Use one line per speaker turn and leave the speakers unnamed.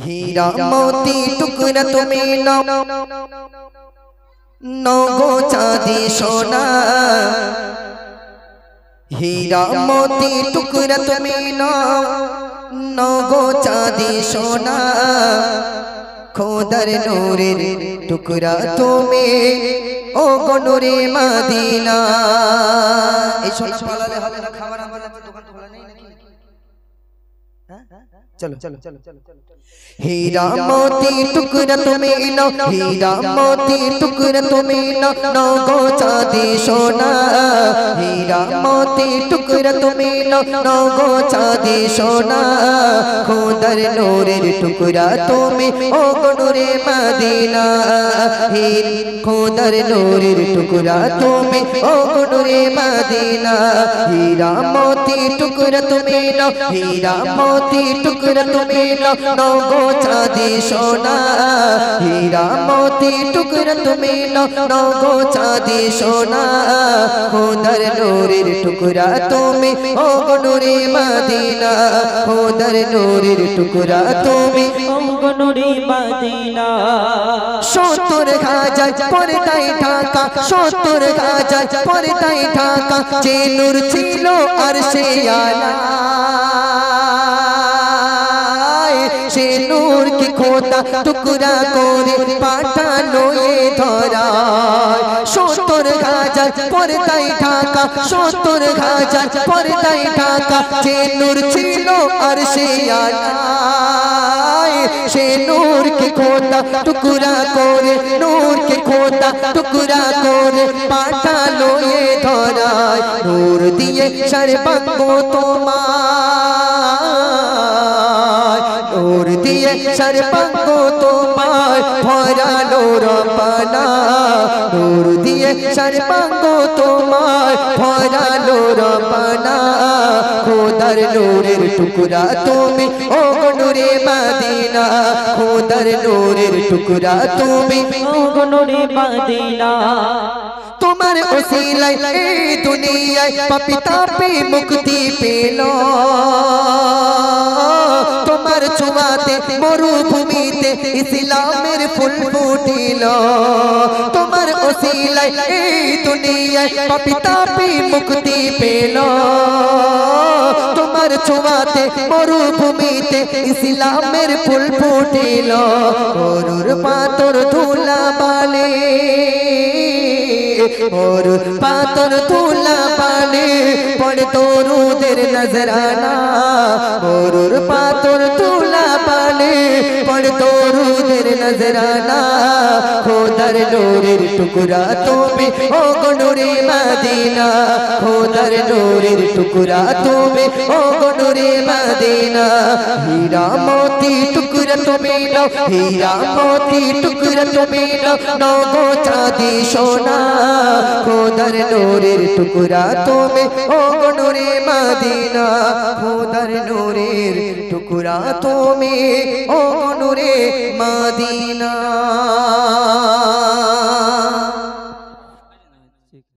हीरा मोती टुकड़ा तुम्हें नौगो चांदी सोना हीरा मोती टुकड़ा तुम्हें नौगो चांदी सोना खोदर नूरेर टुकड़ा तुम्हें ओ गो नूरे मदीना এই সোনা পালালে হবে না খাবার আমার তো দোকান তো খোলা নেই নাকি चलो चलो चलो हीरा मोती टुकड़ा तुम्हें लो हीरा मोती टुकड़ा तुम्हें लो नौगो चांदी सोना हीरा मोती टुकड़ा तुम्हें लो नौगो चांदी सोना खोदर नूरेर टुकड़ा तुम्हें ओ गो नूरे मदीना हीर खोदर नूरेर टुकड़ा तुम्हें ओ गो नूरे मदीना हीरा मोती टुकड़ा तुम्हें लो हीरा मोती टुकड़ा तुम्हें लो नौगो चांदी सोना हीरा मोती टुकड़ा तुम्हें लो नौगो चांदी सोना खोदर नूरेर टुकड़ा तुम्हें ओ गो नूरे मदीना खोदर नूरेर टुकड़ा तुम्हें
ओ गो नूरे मदीना
70 হাজার পর্দায় ঢাকা 70 হাজার পর্দায় ঢাকা যে নূর ছিল আরশে আলা से नूर की खोदा टुकड़ा कोरे पाठानो ये धरा 70 হাজার পর্দায় ঢাকা 70 হাজার পর্দায় ঢাকা যে নূর ছিল আরশে আলা से नूर की खोदा टुकड़ा कोरे नूर की खोदा टुकड़ा कोरे पाठानो ये धरा नूर दिए सर्बांगो তোমার नूर दिए सर्बांगो তোমার ভরালো রব্বানা नूर दिए सर्बांगो তোমার ভরালো রব্বানা खोदर नूरेर टुकड़ा তুমি ও গো নূরে মদিনা खोदर नूरेर टुकड़ा তুমি
ओ गो नूरे मदीना
তোমার ওসিলায় এই দুনিয়ায় পাপী তাপী মুক্তি পেল তোমার ছোঁয়াতে মরুভূমিতে ইসলামের ফুল ফুটিল তোমার ওসিলায় এই দুনিয়ায় পাপী তাপী মুক্তি পেল তোমার ছোঁয়াতে মরুভূমিতে ইসলামের ফুল ফুটিল মরুর পাথর ধুলা বালে और पातर धूला पाले पड़े तोरूदेर नजराना और पातर धूला पाले पड़े तोरूदेर नजराना खोदर नूरेर टुकड़ा तुम्हें ओ गो नूरे मदीना खोदर नूरेर टुकड़ा तुम्हें ओ गो नूरे मदीना हीरा मोती टुकड़ा तुम्हें लो हीरा मोती टुकड़ा तुम्हें लो नौगो चांदी सोना खोदर नूरेर टुकड़ा तुम्हें ओ गो नूरे मदीना खोदर नूरेर टुकड़ा तुम्हें ओ गो नूरे मदीना।